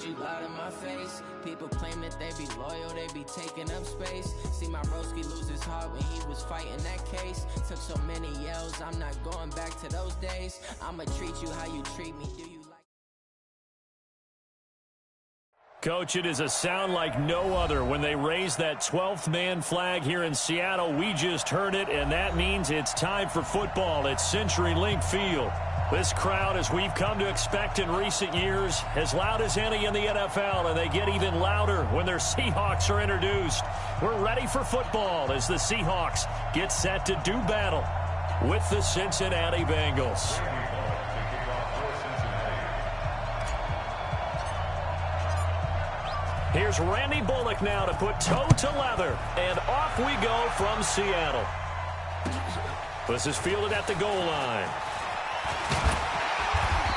you lie to my face. People claim that they be loyal, they be taking up space. See my broski lose his heart when he was fighting that case. Took so many yells, I'm not going back to those days. I'ma treat you how you treat me. Do you like? Coach, it is a sound like no other when they raise that 12th man flag here in Seattle. We just heard it, and that means it's time for football at CenturyLink Field. This crowd, as we've come to expect in recent years, as loud as any in the NFL, and they get even louder when their Seahawks are introduced. We're ready for football as the Seahawks get set to do battle with the Cincinnati Bengals. Here's Randy Bullock now to put toe to leather, and off we go from Seattle. This is fielded at the goal line.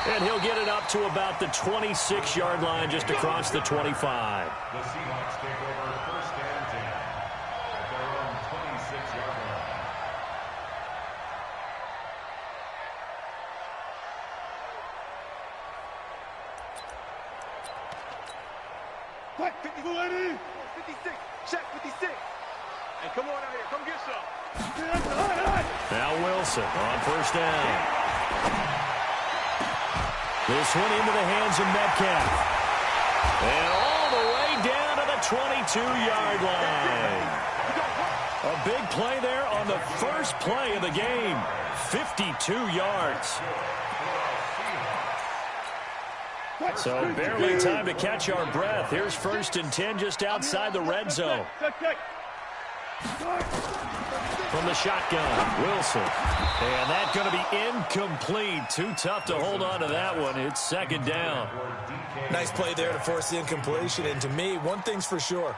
And he'll get it up to about the 26-yard line, just across the 25. The Seahawks take over first and 10 at their own 26-yard line. What? 54-80. 56. Check 56. Hey, come on out here. Come get some. Now Wilson on first down. This one into the hands of Metcalf. And all the way down to the 22-yard line. A big play there on the first play of the game. 52 yards. So barely time to catch our breath. Here's first and 10 just outside the red zone. From the shotgun, Wilson. And that's going to be incomplete. Too tough to hold on to that one. It's second down. Nice play there to force the incompletion. And to me, one thing's for sure.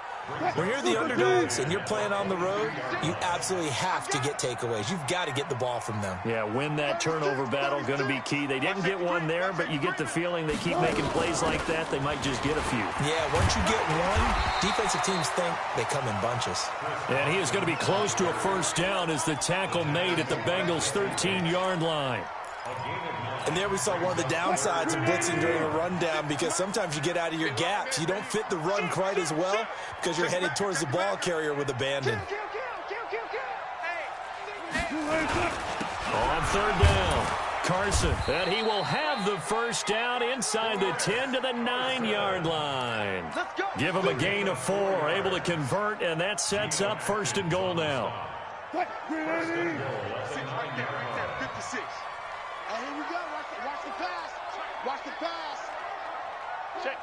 When you're the underdogs and you're playing on the road, you absolutely have to get takeaways. You've got to get the ball from them. Yeah, win that turnover battle, going to be key. They didn't get one there, but you get the feeling they keep making plays like that, they might just get a few. Yeah, once you get one, defensive teams think they come in bunches. And he is going to be close to a first down as the tackle made at the Bengals' 13-yard line. And there we saw one of the downsides of blitzing during a rundown, because sometimes you get out of your gaps. You don't fit the run quite as well because you're headed towards the ball carrier with abandon. On third down, Carson. And he will have the first down inside the 10 to the 9-yard line. Give him a gain of 4, able to convert, and that sets up first and goal now. Right there, 56. And here we go. Watch the pass. Watch the pass. Check.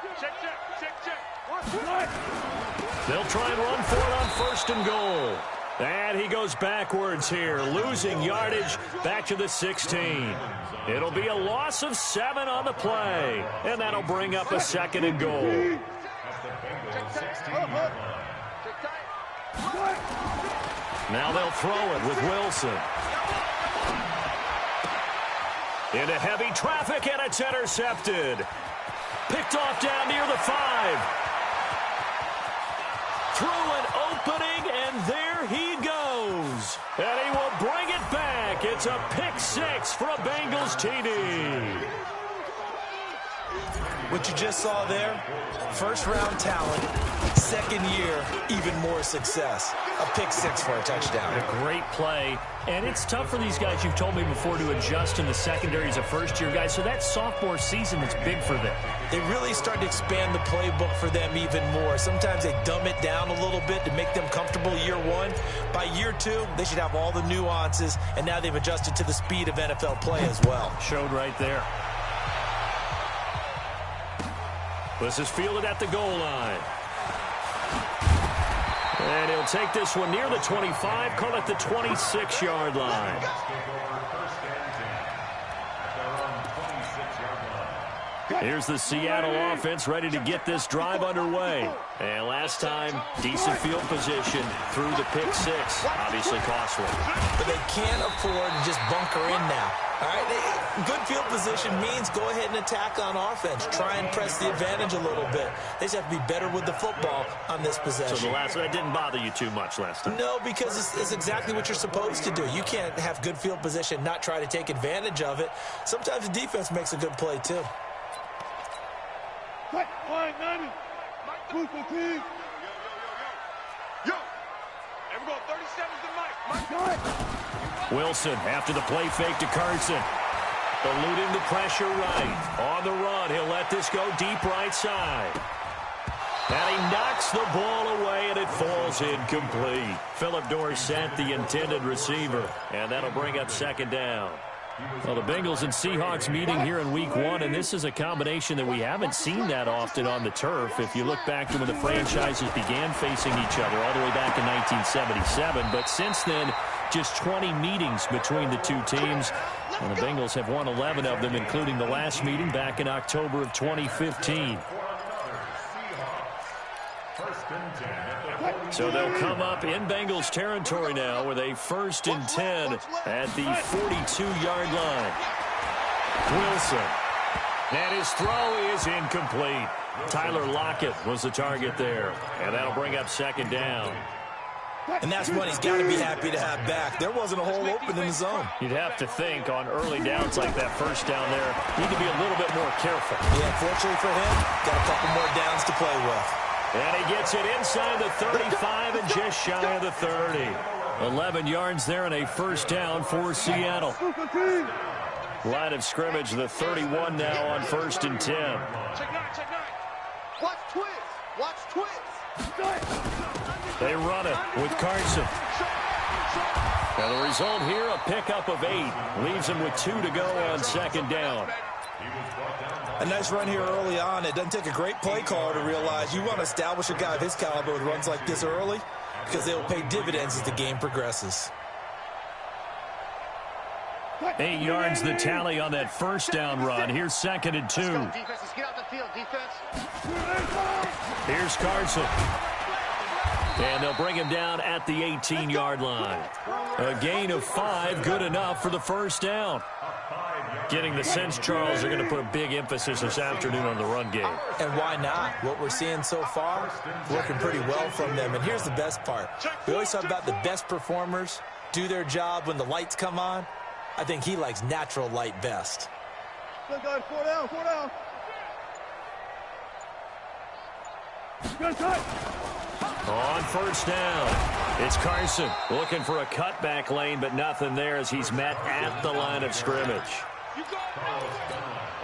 They'll try and run for it on first and goal. And he goes backwards here, losing yardage back to the 16. It'll be a loss of 7 on the play. And that'll bring up a second and goal. Now they'll throw it with Wilson. Into heavy traffic, and it's intercepted. Picked off down near the 5. Through an opening, and there he goes. And he will bring it back. It's a pick 6 for a Bengals TD. What you just saw there, first-round talent, second year, even more success. A pick 6 for a touchdown. A great play. And it's tough for these guys, you've told me before, to adjust in the secondary as a first-year guy. So that sophomore season is big for them. They really start to expand the playbook for them even more. Sometimes they dumb it down a little bit to make them comfortable year 1. By year 2, they should have all the nuances, and now they've adjusted to the speed of NFL play as well. Showed right there. This is fielded at the goal line. And he'll take this one near the 25, call it the 26-yard line. Here's the Seattle offense ready to get this drive underway. And last time, decent field position through the pick 6. Obviously costly. But they can't afford to just bunker in now. All right, good field position means go ahead and attack on offense. Try and press the advantage a little bit. They just have to be better with the football on this possession. So the last one didn't bother you too much last time? No, because it's exactly what you're supposed to do. You can't have good field position, not try to take advantage of it. Sometimes the defense makes a good play, too. Move for team. Yo. And we're going 37's to Mike. Wilson after the play fake to Carson. Eluding the pressure right. On the run, he'll let this go deep right side. And he knocks the ball away, and it falls incomplete. Philip Dorsett, the intended receiver. And that'll bring up second down. Well, the Bengals and Seahawks meeting here in Week 1, and this is a combination that we haven't seen that often on the turf. If you look back to when the franchises began facing each other all the way back in 1977. But since then, just 20 meetings between the two teams. And the Bengals have won 11 of them, including the last meeting back in October of 2015. So they'll come up in Bengals territory now with a 1st and 10 at the 42-yard line. Wilson. And his throw is incomplete. Tyler Lockett was the target there. And that'll bring up second down. And that's one he's got to be happy to have back. There wasn't a hole open in the zone. You'd have to think on early downs like that first down there, need to be a little bit more careful. Yeah, fortunately for him, got a couple more downs to play with. And he gets it inside the 35 and just shy of the 30. 11 yards there and a 1st down for Seattle. Line of scrimmage, the 31 now on 1st and 10. Check nine. Watch twist. Watch twist. They run it with Carson. Now the result here, a pickup of 8. Leaves him with 2 to go on 2nd down. A nice run here early on. It doesn't take a great play caller to realize you want to establish a guy of his caliber with runs like this early because they will pay dividends as the game progresses. 8 yards the tally on that 1st down run. Here's 2nd and 2. Defenses, get out the field. Defense. Here's Carson. And they'll bring him down at the 18-yard line. A gain of 5, good enough for the 1st down. Getting the sense, Charles, they're going to put a big emphasis this afternoon on the run game. And why not? What we're seeing so far, working pretty well from them. And here's the best part. We always talk about the best performers do their job when the lights come on. I think he likes natural light best. Good guys, 4 down. Good cut. On 1st down, it's Carson looking for a cutback lane, but nothing there as he's met at the line of scrimmage.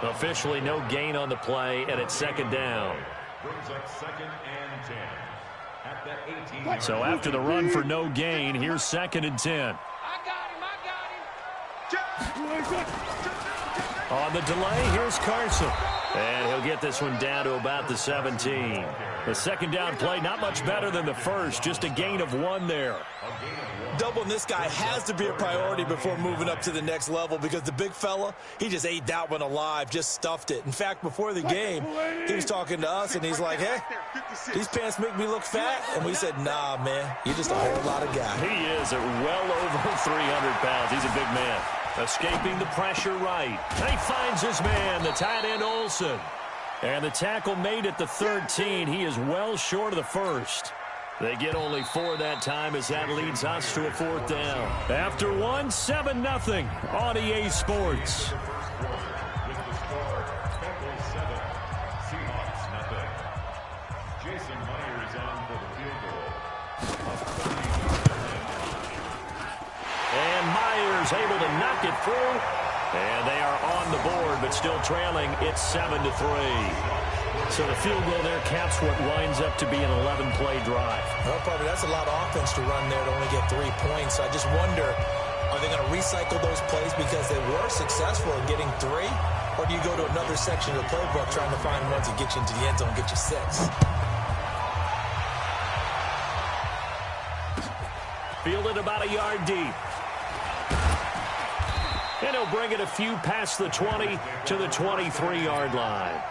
Officially no gain on the play, and it's 2nd down. So after the run for no gain, here's 2nd and 10. On the delay, here's Carson. And he'll get this one down to about the 17. The 2nd down play, not much better than the first, just a gain of 1 there. Doubling this guy has to be a priority before moving up to the next level because the big fella, he just ate that one alive, just stuffed it. In fact, before the game, he was talking to us, and he's like, hey, these pants make me look fat. And we said, nah, man, you're just a whole lot of guy. He is at well over 300 pounds. He's a big man. Escaping the pressure right. And he finds his man, the tight end Olsen. And the tackle made at the 13. He is well short of the first. They get only 4 that time as that leads us to a 4th down. After 1, 7-0 on EA Sports. And Myers able to knock it through. And they are on the board, but still trailing. It's 7-3. So the field goal there caps what winds up to be an 11-play drive. Well, probably that's a lot of offense to run there to only get 3 points. I just wonder, are they going to recycle those plays because they were successful in getting 3? Or do you go to another section of the playbook trying to find ones that get you into the end zone and get you 6? Fielded about a yard deep. And he'll bring it a few past the 20 to the 23-yard line.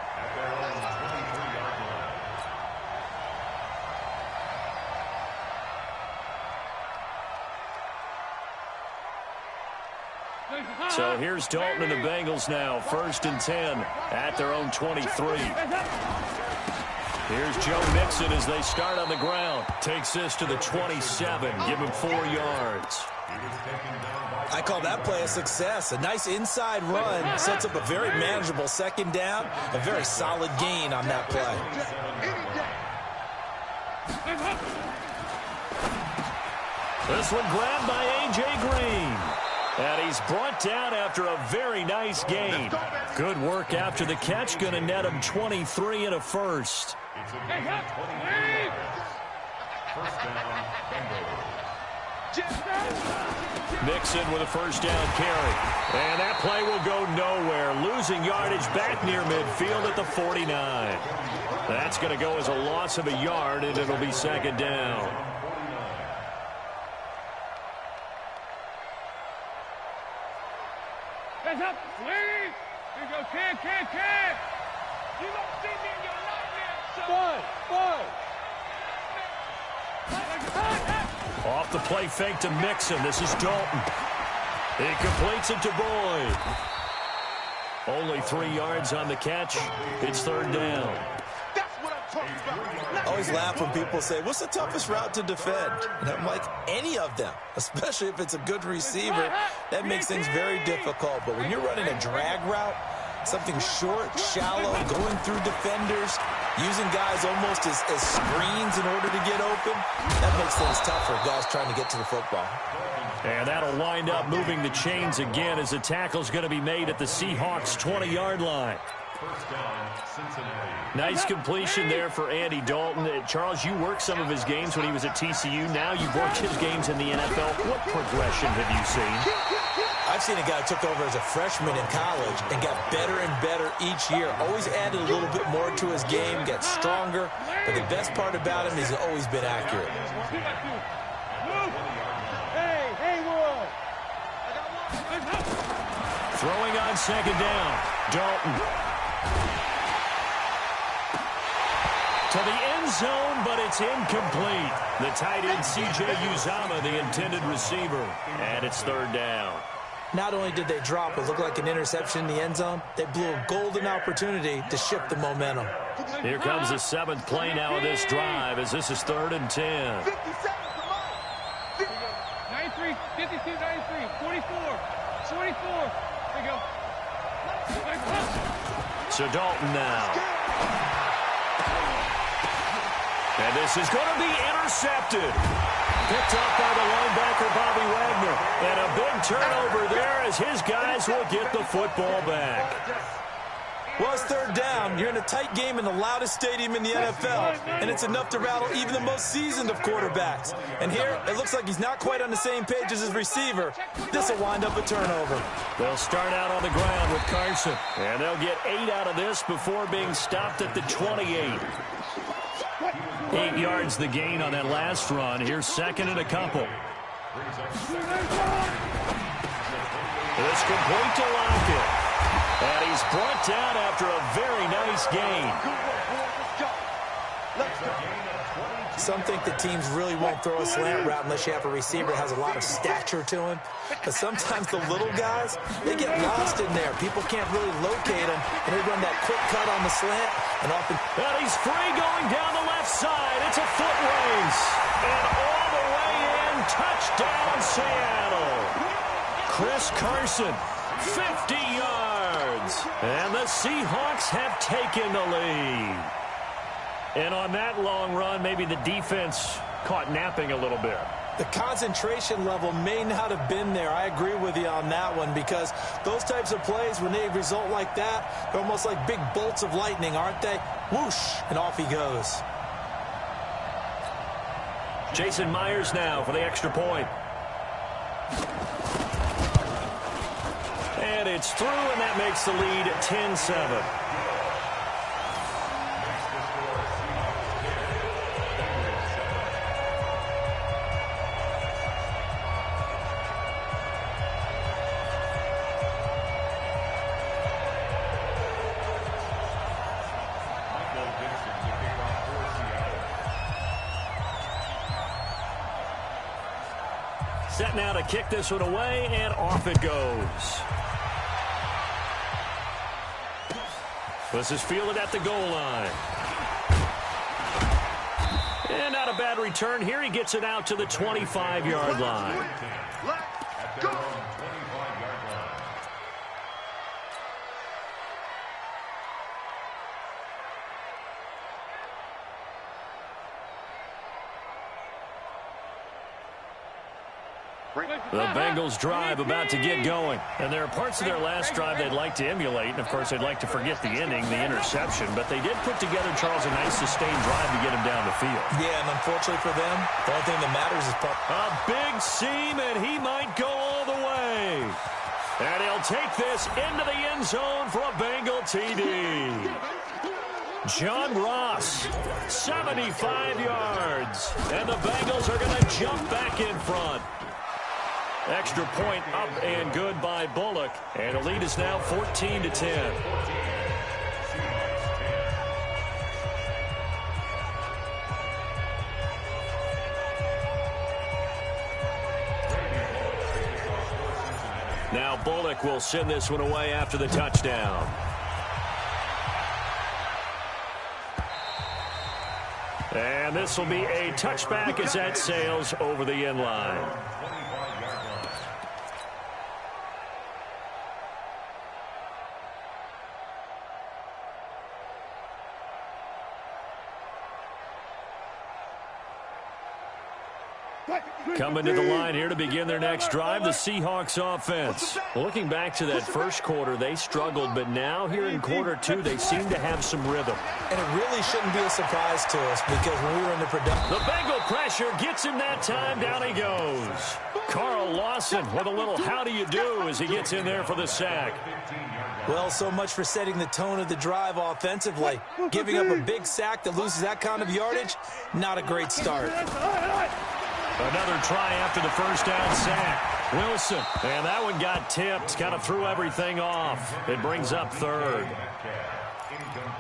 So here's Dalton and the Bengals now. 1st and 10 at their own 23. Here's Joe Mixon as they start on the ground. Takes this to the 27. Give him 4 yards. I I call that play a success. A nice inside run sets up a very manageable second down, a very solid gain on that play. This one grabbed by A.J. Green. And he's brought down after a very nice gain. Good work after the catch. Going to net him 23 and a first. First down, Bengals. Mixon with a first down carry. And that play will go nowhere. Losing yardage back near midfield at the 49. That's going to go as a loss of a yard, and it'll be second down. Hands up, please. Here you go, can. You don't see me in your nightmare, son. Boy. Off the play fake to Mixon. This is Dalton. He completes it to Boyd. Only 3 yards on the catch. It's third down. That's what I'm talking about. I always laugh when people say, what's the toughest route to defend? And I'm like, any of them, especially if it's a good receiver. That makes things very difficult. But when you're running a drag route, something short, shallow, going through defenders, using guys almost as screens in order to get open, that makes things tough for guys trying to get to the football. And that'll wind up moving the chains again as the tackle's going to be made at the Seahawks' 20-yard line. First down, Cincinnati. Nice completion there for Andy Dalton. Charles, you worked some of his games when he was at TCU. Now you've worked his games in the NFL. What progression have you seen? I've seen a guy who took over as a freshman in college and got better and better each year. Always added a little bit more to his game, got stronger. But the best part about him is he's always been accurate. Throwing on second down. Dalton. To the end zone, but it's incomplete. The tight end, C.J. Uzomah, the intended receiver. And it's third down. Not only did they drop what looked like an interception in the end zone, they blew a golden opportunity to shift the momentum. Here comes the 7th play now of this drive as this is 3rd and 10. 93, 52, 93, 44, 24. There you go. So Dalton now. And this is going to be intercepted. Picked up by the linebacker, Bobby Wagner. And a big turnover there as his guys will get the football back. Well, it's third down. You're in a tight game in the loudest stadium in the NFL, and it's enough to rattle even the most seasoned of quarterbacks. And here, it looks like he's not quite on the same page as his receiver. This will wind up a turnover. They'll start out on the ground with Carson, and they'll get 8 out of this before being stopped at the 28. 8 yards the gain on that last run. Here's second and a couple. It's complete to Lockett. And he's brought down after a very nice gain. Some think the teams really won't throw a slant route unless you have a receiver that has a lot of stature to him. But sometimes the little guys, they get lost in there. People can't really locate them, and they run that quick cut on the slant. And often, and he's free going down the left side. It's a foot race. And all the way in, touchdown Seattle. Chris Carson, 50 yards. And the Seahawks have taken the lead. And on that long run, maybe the defense caught napping a little bit. The concentration level may not have been there. I agree with you on that one, because those types of plays, when they result like that, they're almost like big bolts of lightning, aren't they? Whoosh, and off he goes. Jason Myers now for the extra point. And it's through, and that makes the lead 10-7. Set now to kick this one away, and off it goes. This is fielded at the goal line. And not a bad return here. He gets it out to the 25-yard line. Let's go. The Bengals drive about to get going. And there are parts of their last drive they'd like to emulate. And, of course, they'd like to forget the ending, the interception. But they did put together, Charles, a nice sustained drive to get him down the field. Yeah, and unfortunately for them, the only thing that matters is a big seam, and he might go all the way. And he'll take this into the end zone for a Bengal TD. John Ross, 75 yards. And the Bengals are going to jump back in front. Extra point up and good by Bullock. And the lead is now 14-10. Now Bullock will send this one away after the touchdown. And this will be a touchback as that sails over the end line. Coming to the line here to begin their next drive, the Seahawks offense. Looking back to that first quarter, they struggled, but now here in quarter two, they seem to have some rhythm. And it really shouldn't be a surprise to us because when we were in the production... The Bengal pressure gets him that time. Down he goes. Carl Lawson with a little how do you do as he gets in there for the sack. Well, so much for setting the tone of the drive offensively. Giving up a big sack that loses that kind of yardage, not a great start. Another try after the first down sack. Wilson, and that one got tipped, kind of threw everything off. It brings up third.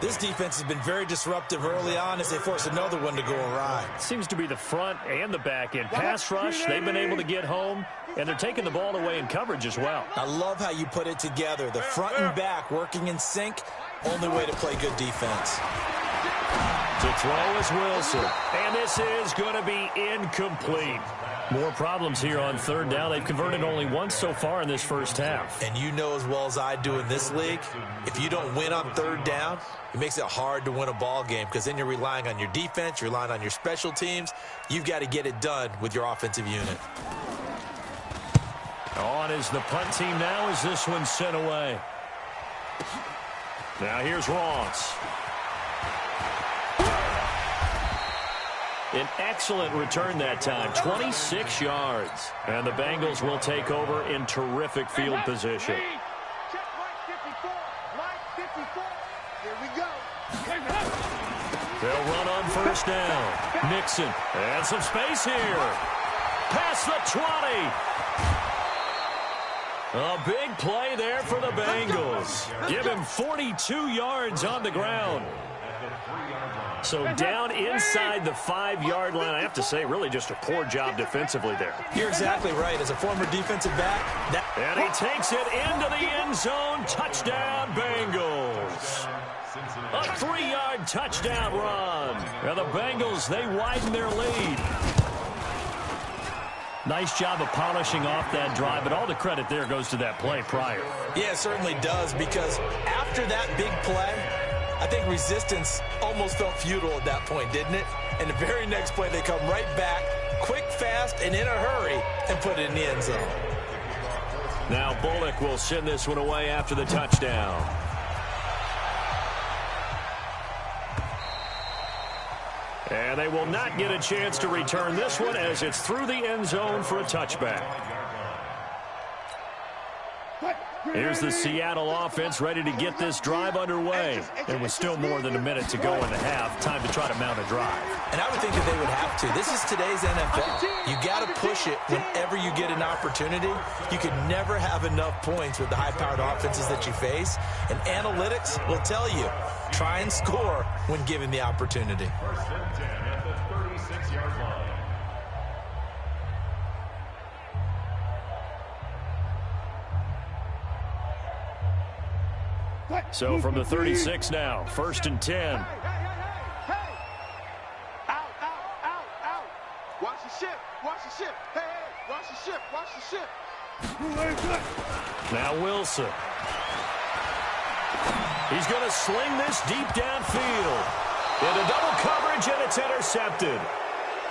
This defense has been very disruptive early on as they force another one to go awry. Seems to be the front and the back end. Pass rush, they've been able to get home, and they're taking the ball away in coverage as well. I love how you put it together. The front and back working in sync, only way to play good defense. To throw is Wilson, and this is going to be incomplete. More problems here on third down. They've converted only once so far in this first half. And you know as well as I do in this league, if you don't win on third down, it makes it hard to win a ball game because then you're relying on your defense, you're relying on your special teams. You've got to get it done with your offensive unit. On is the punt team now as this one's sent away. Now here's Ross. An excellent return that time, 26 yards. And the Bengals will take over in terrific field position. They'll run on first down. Nixon, and some space here. Past the 20. A big play there for the Bengals. Give him 42 yards on the ground. So down inside the 5-yard line, I have to say, really just a poor job defensively there. You're exactly right. As a former defensive back, and he takes it into the end zone. Touchdown, Bengals. A 3-yard touchdown run. And the Bengals, they widen their lead. Nice job of polishing off that drive, but all the credit there goes to that play prior. Yeah, it certainly does, because after that big play, I think resistance almost felt futile at that point, didn't it? And the very next play, they come right back, quick, fast, and in a hurry, and put it in the end zone. Now Bullock will send this one away after the touchdown. And they will not get a chance to return this one as it's through the end zone for a touchback. Here's the Seattle offense ready to get this drive underway. There was still more than a minute to go in the half. Time to try to mount a drive. And I would think that they would have to. This is today's NFL. You got to push it whenever you get an opportunity. You can never have enough points with the high-powered offenses that you face. And analytics will tell you, try and score when given the opportunity. First and 10 at the 36-yard line. So from the 36 now, first and 10. Hey. Out. Watch the ship. Hey, watch the ship. Now Wilson. He's going to sling this deep downfield. Into double coverage, and it's intercepted.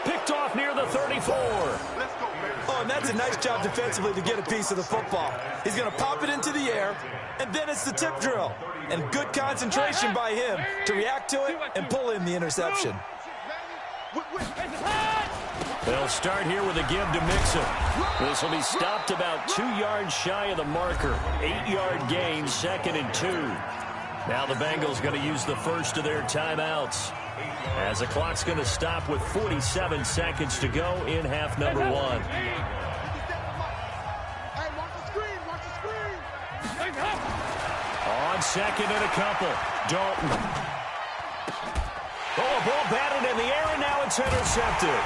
Picked off near the 34. Oh, and that's a nice job defensively to get a piece of the football. He's going to pop it into the air, and then it's the tip drill. And good concentration by him to react to it and pull in the interception. They'll start here with a give to Mixon. This will be stopped about 2 yards shy of the marker. 8-yard gain, 2nd and 2. Now the Bengals going to use the first of their timeouts, as the clock's going to stop with 47 seconds to go in half number 1. On second and a couple, Dalton. Oh, a ball batted in the air, and now it's intercepted.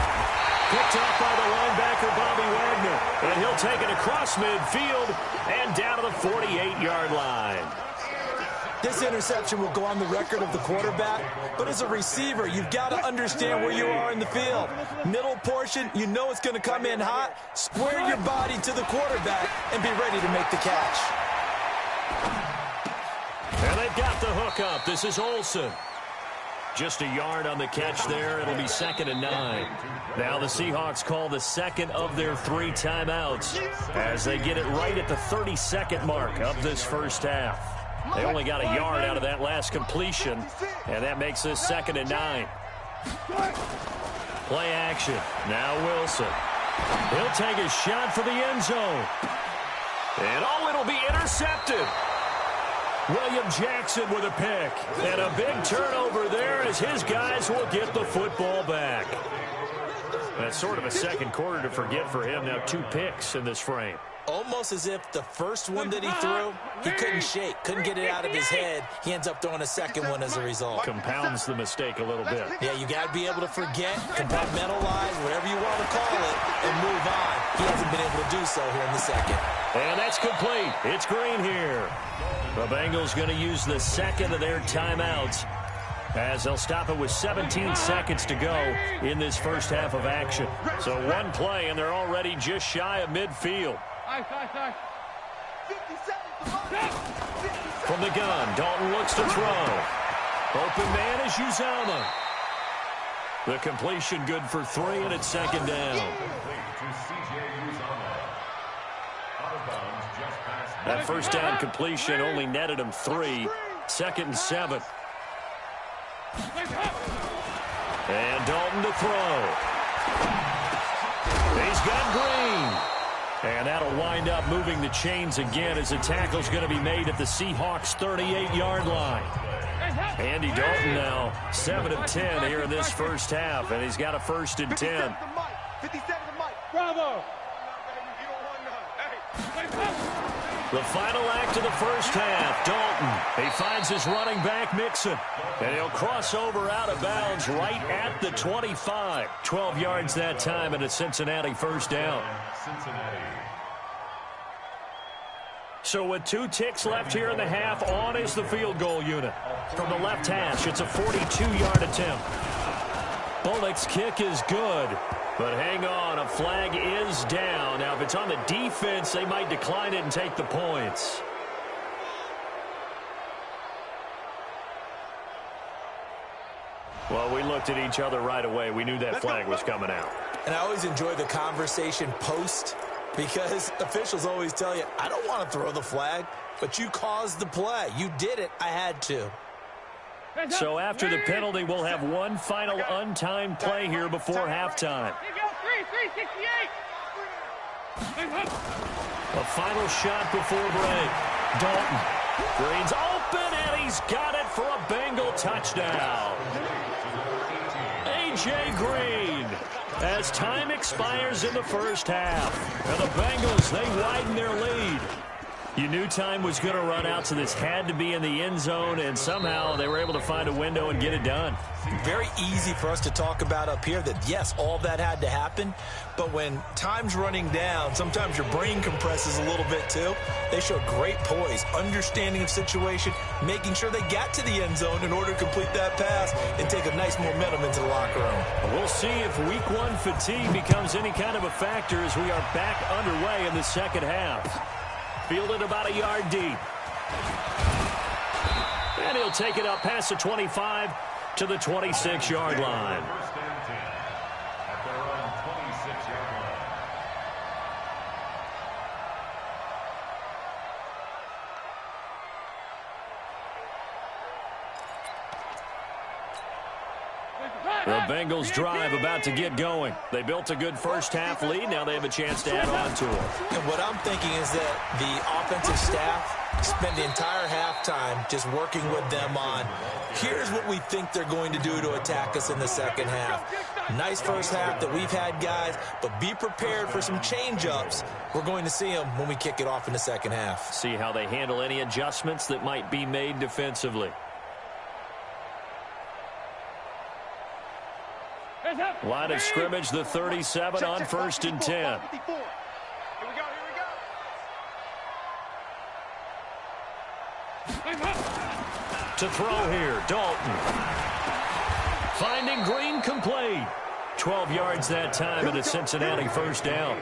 Picked off by the linebacker, Bobby Wagner. And he'll take it across midfield and down to the 48-yard line. This interception will go on the record of the quarterback, but as a receiver, you've got to understand where you are in the field. Middle portion, you know it's going to come in hot. Square your body to the quarterback and be ready to make the catch. And they've got the hook up. This is Olsen. Just a yard on the catch there. It'll be 2nd and 9. Now the Seahawks call the second of their 3 timeouts as they get it right at the 32nd mark of this first half. They only got a yard out of that last completion, and that makes this 2nd and 9. Play action. Now Wilson. He'll take a shot for the end zone. And it'll be intercepted. William Jackson with a pick. And a big turnover there as his guys will get the football back. That's sort of a second quarter to forget for him. Now 2 picks in this frame. Almost as if the first one that he threw, he couldn't shake, couldn't get it out of his head. He ends up throwing a second one as a result. Compounds the mistake a little bit. Yeah, you got to be able to forget, compartmentalize, whatever you want to call it, and move on. He hasn't been able to do so here in the second. And that's complete. It's Green here. The Bengals going to use the second of their timeouts as they'll stop it with 17 seconds to go in this first half of action. So 1 play, and they're already just shy of midfield. From the gun, Dalton looks to throw. Open man is Uzama. The completion good for 3, and it's 2nd down. That first down completion only netted him 3. 2nd and 7. And Dalton to throw. He's got Green. And that'll wind up moving the chains again as the tackle's going to be made at the Seahawks' 38-yard line. Andy Dalton now 7 of 10 here in this first half, and he's got a 1st and 10. Bravo! The final act of the first half, Dalton. He finds his running back, Mixon. And he'll cross over out of bounds right at the 25. 12 yards that time, and a Cincinnati first down. So with 2 ticks left here in the half, on is the field goal unit. From the left hash, it's a 42-yard attempt. Bullock's kick is good. But hang on, a flag is down. Now, if it's on the defense, they might decline it and take the points. Well, we looked at each other right away. We knew that flag was coming out. And I always enjoy the conversation post, because officials always tell you, I don't want to throw the flag, but you caused the play. You did it. I had to. So after the penalty, we'll have one final untimed play here before halftime. A final shot before break. Dalton. Green's open, and he's got it for a Bengal touchdown. A.J. Green, as time expires in the first half. And the Bengals, they widen their lead. You knew time was going to run out, so this had to be in the end zone, and somehow they were able to find a window and get it done. Very easy for us to talk about up here that, yes, all that had to happen, but when time's running down, sometimes your brain compresses a little bit too. They showed great poise, understanding of situation, making sure they got to the end zone in order to complete that pass and take a nice momentum into the locker room. We'll see if week one fatigue becomes any kind of a factor as we are back underway in the second half. Fielded about a yard deep. And he'll take it up past the 25 to the 26-yard line. The Bengals drive about to get going. They built a good first-half lead. Now they have a chance to add on to it. And what I'm thinking is that the offensive staff spend the entire halftime just working with them on, here's what we think they're going to do to attack us in the second half. Nice first half that we've had, guys, but be prepared for some change-ups. We're going to see them when we kick it off in the second half. See how they handle any adjustments that might be made defensively. Line of scrimmage, the 37 on 1st and 10. Here we go, To throw here, Dalton. Finding Green complete. 12 yards that time and a Cincinnati first down.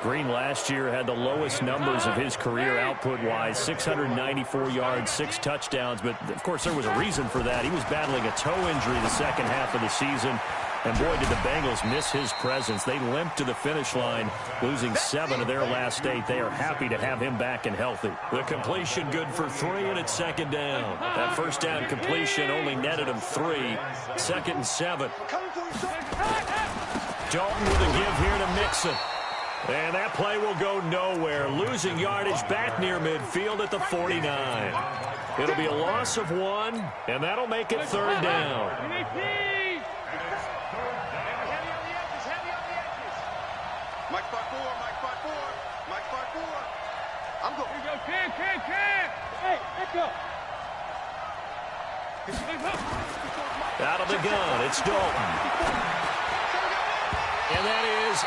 Green last year had the lowest numbers of his career output-wise, 694 yards, 6 touchdowns. But, of course, there was a reason for that. He was battling a toe injury the second half of the season. And, boy, did the Bengals miss his presence. They limped to the finish line, losing 7 of their last 8. They are happy to have him back and healthy. The completion good for 3, and it's second down. That first down completion only netted him 3. 2nd and 7. Dalton with a give here to Mixon. And that play will go nowhere. Losing yardage back near midfield at the 49. It'll be a loss of 1, and that'll make it 3rd down. Mike 5-4, Mike 5-4, Mike 5-4. I'm going. Here we go, Cam. Hey, let's go. Out of the gun, it's Dalton. And that is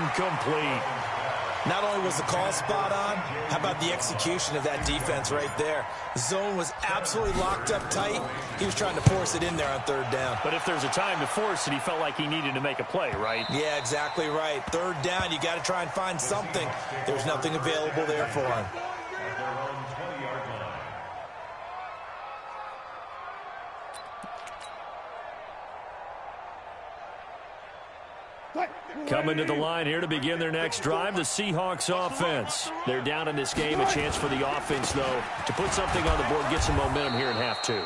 incomplete. Not only was the call spot on, how about the execution of that defense right there? The zone was absolutely locked up tight. He was trying to force it in there on 3rd down. But if there's a time to force it, he felt like he needed to make a play, right? Yeah, exactly right. 3rd down, you got to try and find something. There's nothing available there for him. Coming to the line here to begin their next drive, the Seahawks offense. They're down in this game. A chance for the offense, though, to put something on the board, get some momentum here in half 2.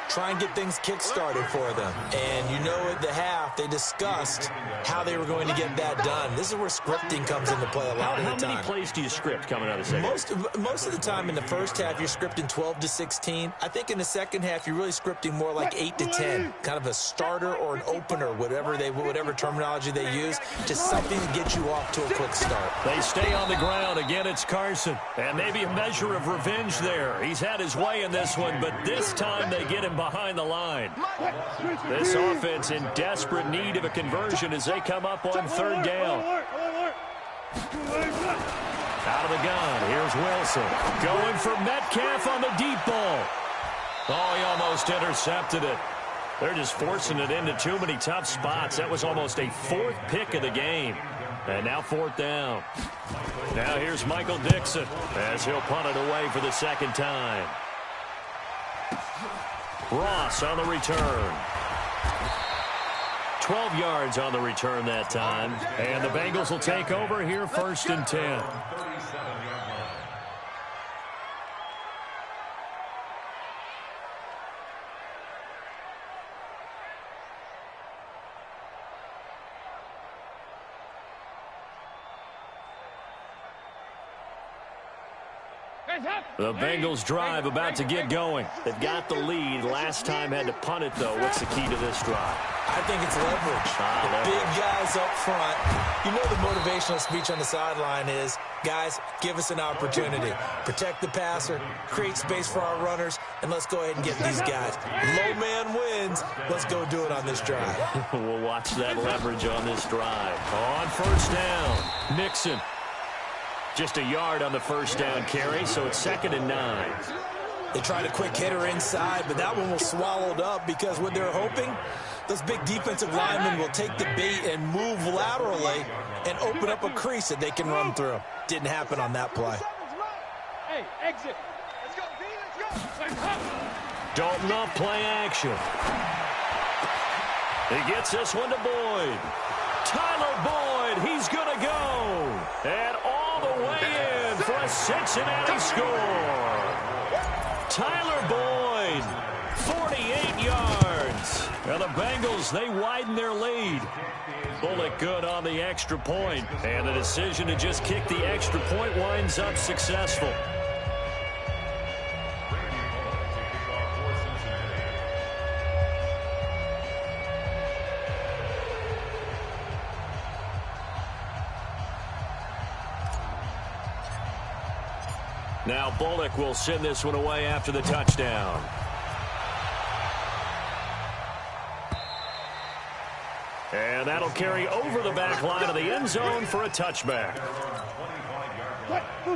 Try and get things kick-started for them. And you know at the half, they discussed how they were going to get that done. This is where scripting comes into play a lot of the time. How many plays do you script coming out of the second? Most of the time in the first half, you're scripting 12 to 16. I think in the second half, you're really scripting more like 8 to 10. Kind of a starter or an opener, whatever terminology they use, just something to get you off to a quick start. They stay on the ground. Again, it's Carson. And maybe a measure of revenge there. He's had his way in this one, but this time they get him behind the line. This offense in desperate need of a conversion as they come up on 3rd down. Out of the gun, here's Wilson. Going for Metcalf on the deep ball. Oh, he almost intercepted it. They're just forcing it into too many tough spots. That was almost a 4th pick of the game. And now 4th down. Now here's Michael Dixon as he'll punt it away for the 2nd time. Ross on the return. 12 yards on the return that time. And the Bengals will take over here 1st and 10. The Bengals drive about to get going. They've got the lead. Last time had to punt it, though. What's the key to this drive? I think it's leverage. The big guys up front. You know the motivational speech on the sideline is, guys, give us an opportunity. Protect the passer, create space for our runners, and let's go ahead and get these guys. Low man wins. Let's go do it on this drive. We'll watch that leverage on this drive. On 1st down, Mixon. Just a yard on the 1st down carry, so it's 2nd and 9. They tried a quick hitter inside, but that one was swallowed up because what they're hoping, those big defensive linemen will take the bait and move laterally and open up a crease that they can run through. Didn't happen on that play. Hey, exit. Let's go, D, let's go. Dalton off play action. He gets this one to Boyd. Tyler Boyd, he's going to go. And all the way in for a Cincinnati score. Tyler Boyd, 48 yards. And the Bengals, they widen their lead. Bullock good on the extra point. And the decision to just kick the extra point winds up successful. Now Bullock will send this one away after the touchdown. And that'll carry over the back line of the end zone for a touchback.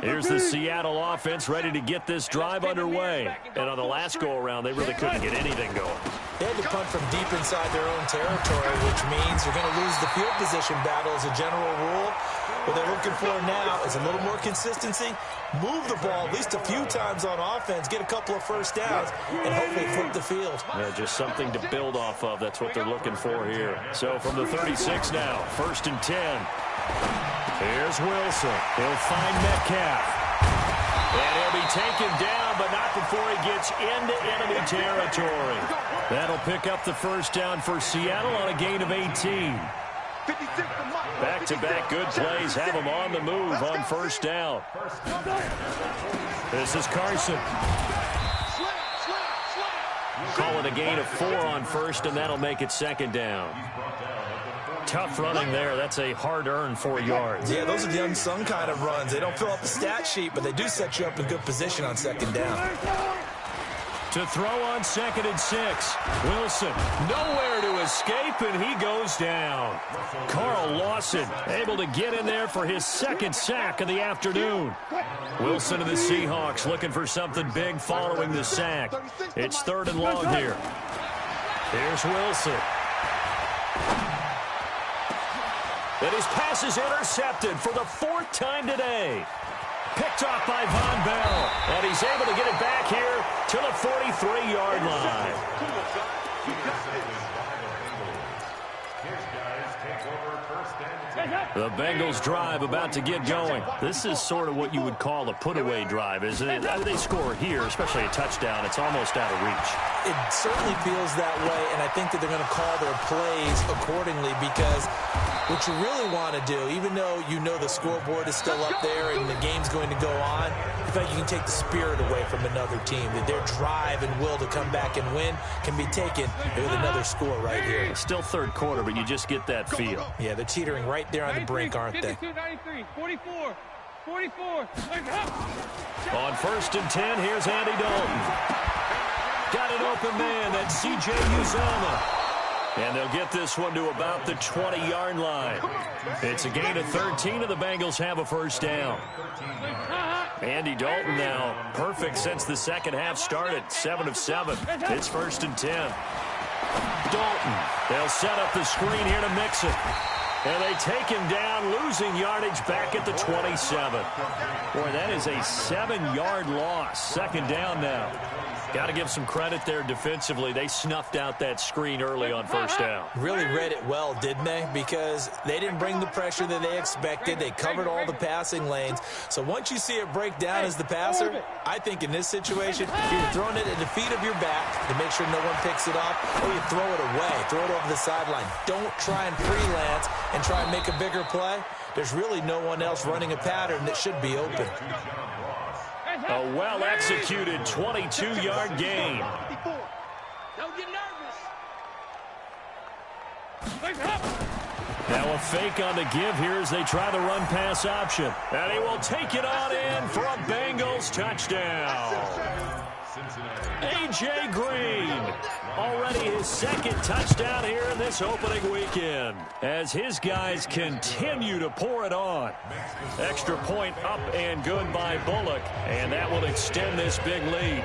Here's the Seattle offense ready to get this drive underway. And on the last go-around, they really couldn't get anything going. They had to punt from deep inside their own territory, which means you're going to lose the field position battle as a general rule. What they're looking for now is a little more consistency, move the ball at least a few times on offense, get a couple of first downs, and hopefully flip the field. Yeah, just something to build off of. That's what they're looking for here. So from the 36 now, 1st and 10. Here's Wilson. He'll find Metcalf. And he'll be taken down, but not before he gets into enemy territory. That'll pick up the first down for Seattle on a gain of 18. Back-to-back good plays have him on the move on first down. This is Carson. Call it a gain of 4 on first, and that'll make it 2nd down. Tough running there. That's a hard-earned 4 yards. Yeah, those are the unsung kind of runs. They don't fill up the stat sheet, but they do set you up in good position on 2nd down. To throw on 2nd and 6. Wilson nowhere to escape, and he goes down. Carl Lawson able to get in there for his 2nd sack of the afternoon. Wilson and the Seahawks looking for something big following the sack. It's 3rd and long here. Here's Wilson. And his pass is intercepted for the 4th time today. Picked off by Von Bell. And he's able to get it back here to the 43-yard line. The Bengals drive about to get going. This is sort of what you would call a put-away drive, isn't it? They score here, especially a touchdown. It's almost out of reach. It certainly feels that way, and I think that they're going to call their plays accordingly because what you really want to do, even though you know the scoreboard is still up there and the game's going to go on, in fact, you can take the spirit away from another team. That their drive and will to come back and win can be taken with another score right here. It's still 3rd quarter, but you just get that feel. Yeah, they're teetering right there on the brink, aren't they? 93, 44, 44. On 1st and 10, here's Andy Dalton. Got an open man. That's C.J. Uzomah. And they'll get this one to about the 20-yard line. It's a gain of 13, and the Bengals have a first down. Andy Dalton now perfect since the second half started. 7 of 7. It's 1st and 10. Dalton. They'll set up the screen here to Mixon. And they take him down, losing yardage back at the 27. Boy, that is a 7-yard loss. 2nd down now. Got to give some credit there defensively. They snuffed out that screen early on first down. Really read it well, didn't they? Because they didn't bring the pressure that they expected. They covered all the passing lanes. So once you see it break down as the passer, I think in this situation, you're throwing it at the feet of your back to make sure no one picks it up, or you throw it away, throw it over the sideline. Don't try and freelance and try and make a bigger play. There's really no one else running a pattern that should be open. A well-executed 22-yard gain. Don't get nervous. Now a fake on the give here as they try the run-pass option. And he will take it on in for a Bengals touchdown. A.J. Green, already his 2nd touchdown here in this opening weekend, as his guys continue to pour it on. Extra point up and good by Bullock, and that will extend this big lead.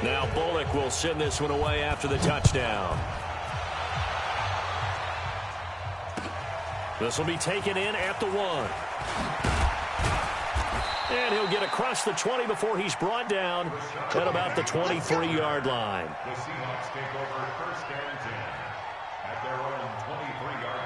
Now Bullock will send this one away after the touchdown. This will be taken in at the 1. And he'll get across the 20 before he's brought down at about the 23-yard line. The Seahawks take over 1st and 10 at their own 23-yard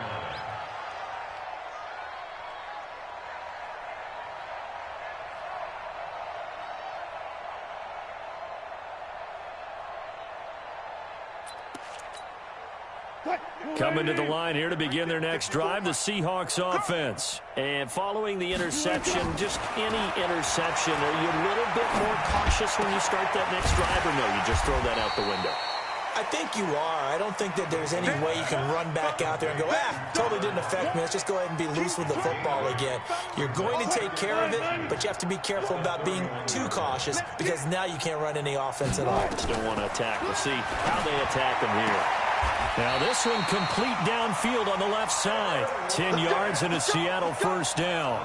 Coming to the line here to begin their next drive, the Seahawks offense. And following the interception, just any interception, are you a little bit more cautious when you start that next drive, or no, you just throw that out the window? I think you are. I don't think that there's any way you can run back out there and go, totally didn't affect me. Let's just go ahead and be loose with the football again. You're going to take care of it, but you have to be careful about being too cautious because now you can't run any offense at all. Still want to attack. We'll see how they attack them here. Now this one complete downfield on the left side. 10 yards and a Seattle first down.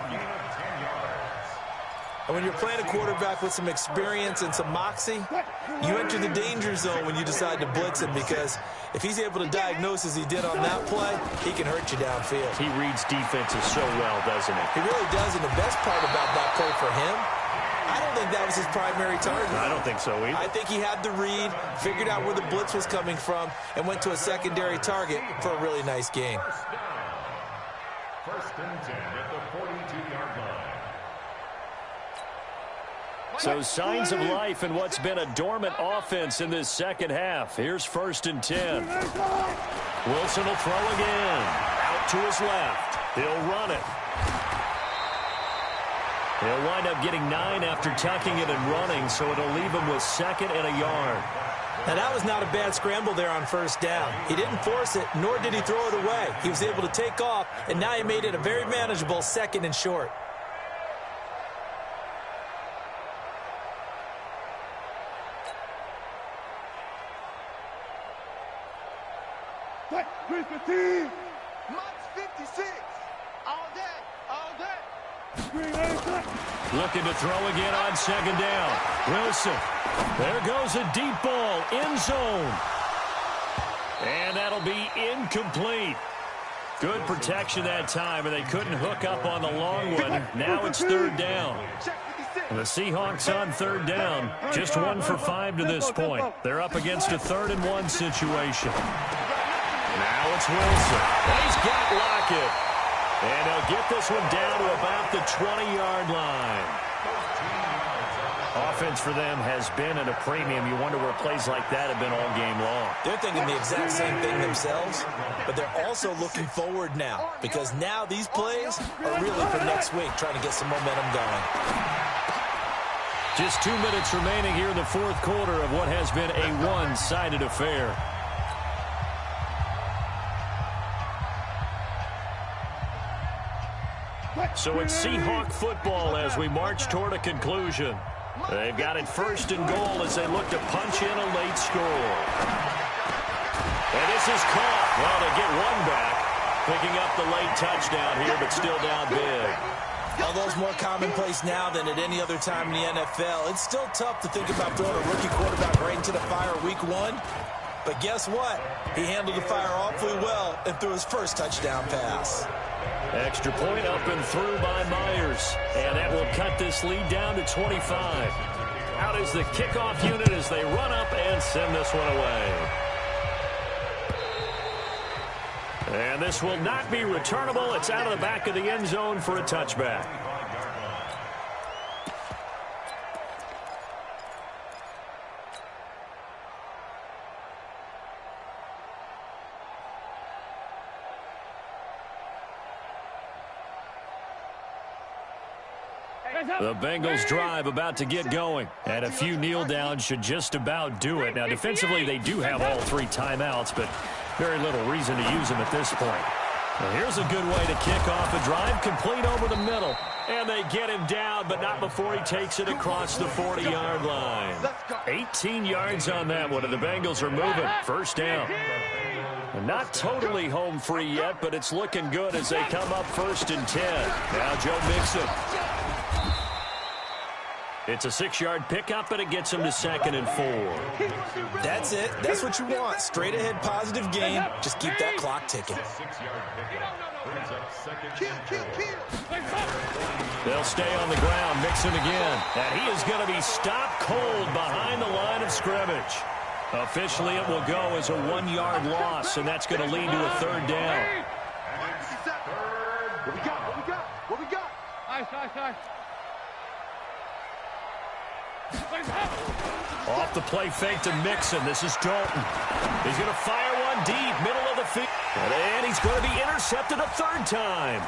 And when you're playing a quarterback with some experience and some moxie, you enter the danger zone when you decide to blitz him, because if he's able to diagnose as he did on that play, he can hurt you downfield. He reads defenses so well, doesn't he? He really does, and the best part about that play for him, I don't think that was his primary target. I don't think so either. I think he had the read, figured out where the blitz was coming from, and went to a secondary target for a really nice game. First and 10 at the 42-yard line. So signs of life in what's been a dormant offense in this second half. Here's first and 10. Wilson will throw again. Out to his left. He'll run it. He'll wind up getting 9 after tucking it and running, so it'll leave him with 2nd and a yard. Now, that was not a bad scramble there on first down. He didn't force it, nor did he throw it away. He was able to take off, and now he made it a very manageable 2nd and short. Max 56. All day, all day. Looking to throw again on 2nd down. Wilson. There goes a deep ball. End zone. And that'll be incomplete. Good protection that time, and they couldn't hook up on the long one. Now it's 3rd down. And the Seahawks on 3rd down. Just 1 for 5 to this point. They're up against a 3rd and 1 situation. Now it's Wilson. And he's got Lockett. And they'll get this one down to about the 20-yard line. Offense for them has been at a premium. You wonder where plays like that have been all game long. They're thinking the exact same thing themselves, but they're also looking forward now, because now these plays are really for next week, trying to get some momentum going. Just 2 minutes remaining here in the 4th quarter of what has been a one-sided affair. So it's Seahawk football as we march toward a conclusion. They've got it 1st and goal as they look to punch in a late score. And this is caught. Well, they get one back, picking up the late touchdown here, but still down big. Although it's more commonplace now than at any other time in the NFL, it's still tough to think about throwing a rookie quarterback right into the fire week 1. But guess what? He handled the fire awfully well and threw his first touchdown pass. Extra point up and through by Myers. And that will cut this lead down to 25. Out is the kickoff unit as they run up and send this one away. And this will not be returnable. It's out of the back of the end zone for a touchback. The Bengals drive about to get going, and a few kneel downs should just about do it. Now, defensively, they do have all 3 timeouts, but very little reason to use them at this point. Well, here's a good way to kick off a drive, complete over the middle. And they get him down, but not before he takes it across the 40-yard line. 18 yards on that one, and the Bengals are moving. First down. And not totally home free yet, but it's looking good as they come up 1st and 10. Now Joe Mixon. It's a 6-yard pickup, and it gets him to 2nd and 4. That's it. That's what you want. Straight ahead, positive game. Just keep that clock ticking. They'll stay on the ground. Mixon again. And he is going to be stopped cold behind the line of scrimmage. Officially, it will go as a 1-yard loss, and that's going to lead to a 3rd down. What we got? What we got? What we got? Nice. Off the play fake to Mixon. This is Dalton. He's going to fire one deep, middle of the field. And he's going to be intercepted a third time.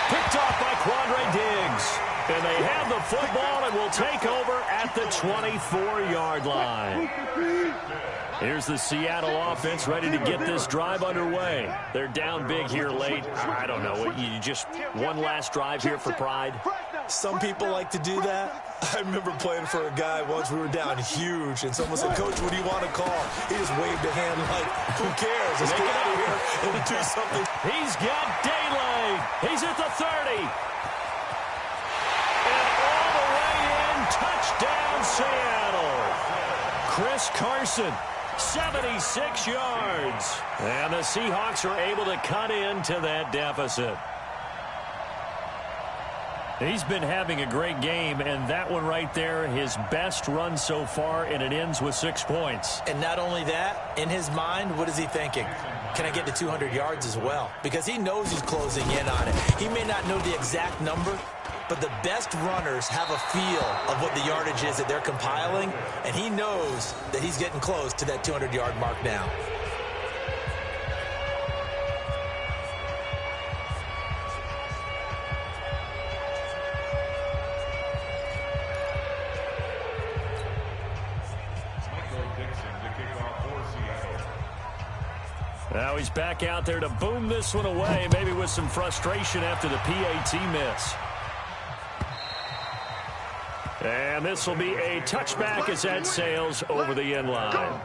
Picked off by Quandre Diggs. And they have the football and will take over at the 24-yard line. Here's the Seattle offense ready to get this drive underway. They're down big here late. I don't know. You just one last drive here for pride? Some people like to do that. I remember playing for a guy once. We were down huge, and someone said, "Coach, what do you want to call?" He just waved a hand like, "Who cares? Let's get out of here and do something." He's got daylight. He's at the 30. And all the way in, touchdown Seattle. Chris Carson, 76 yards. And the Seahawks are able to cut into that deficit. He's been having a great game, and that one right there, his best run so far, and it ends with 6 points. And not only that, in his mind, what is he thinking? Can I get to 200 yards as well? Because he knows he's closing in on it. He may not know the exact number, but the best runners have a feel of what the yardage is that they're compiling, and he knows that he's getting close to that 200-yard mark now. Now he's back out there to boom this one away, maybe with some frustration after the PAT miss. And this will be a touchback as that sails over the end line.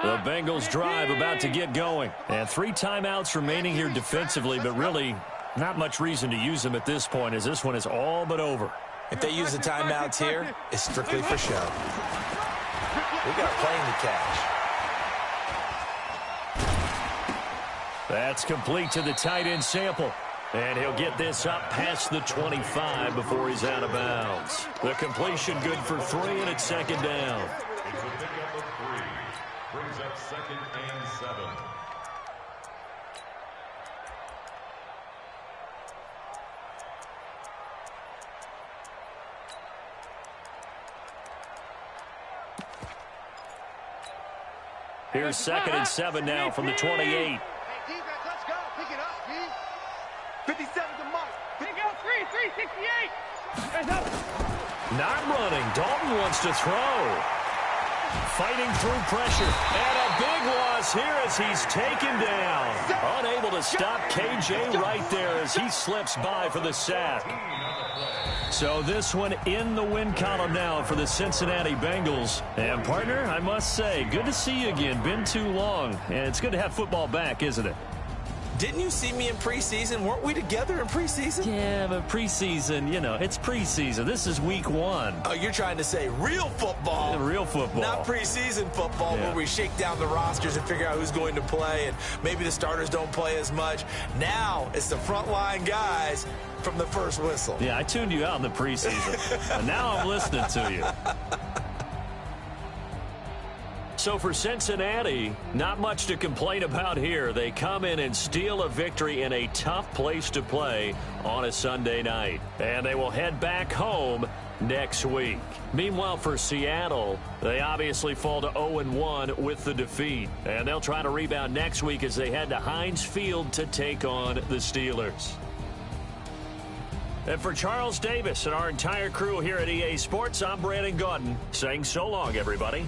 The Bengals drive about to get going. And 3 timeouts remaining here defensively, but really not much reason to use them at this point, as this one is all but over. If they use the timeouts here, it's strictly for show. We got a plane to catch. That's complete to the tight end Sample. And he'll get this up past the 25 before he's out of bounds. The completion good for 3, and it's second down. It's a pickup of 3. Brings up 2nd and 7. Here's 2nd and 7 now from the 28. Hey, defense, let's go. Pick it up, G. 57 to Mike. Pick up 368. Hands up. Not running. Dalton wants to throw. Fighting through pressure. And a big loss here as he's taken down. Unable to stop KJ right there as he slips by for the sack. So this one in the win column now for the Cincinnati Bengals. And, partner, I must say, good to see you again. Been too long. And it's good to have football back, isn't it? Didn't you see me in preseason? Weren't we together in preseason? Yeah, but preseason, you know, it's preseason. This is week 1. Oh, you're trying to say real football. Real football. Not preseason football where we shake down the rosters and figure out who's going to play, and maybe the starters don't play as much. Now it's the frontline guys from the first whistle. Yeah, I tuned you out in the preseason, and now I'm listening to you. So for Cincinnati, not much to complain about here. They come in and steal a victory in a tough place to play on a Sunday night. And they will head back home next week. Meanwhile, for Seattle, they obviously fall to 0-1 with the defeat. And they'll try to rebound next week as they head to Heinz Field to take on the Steelers. And for Charles Davis and our entire crew here at EA Sports, I'm Brandon Gaudin saying so long, everybody.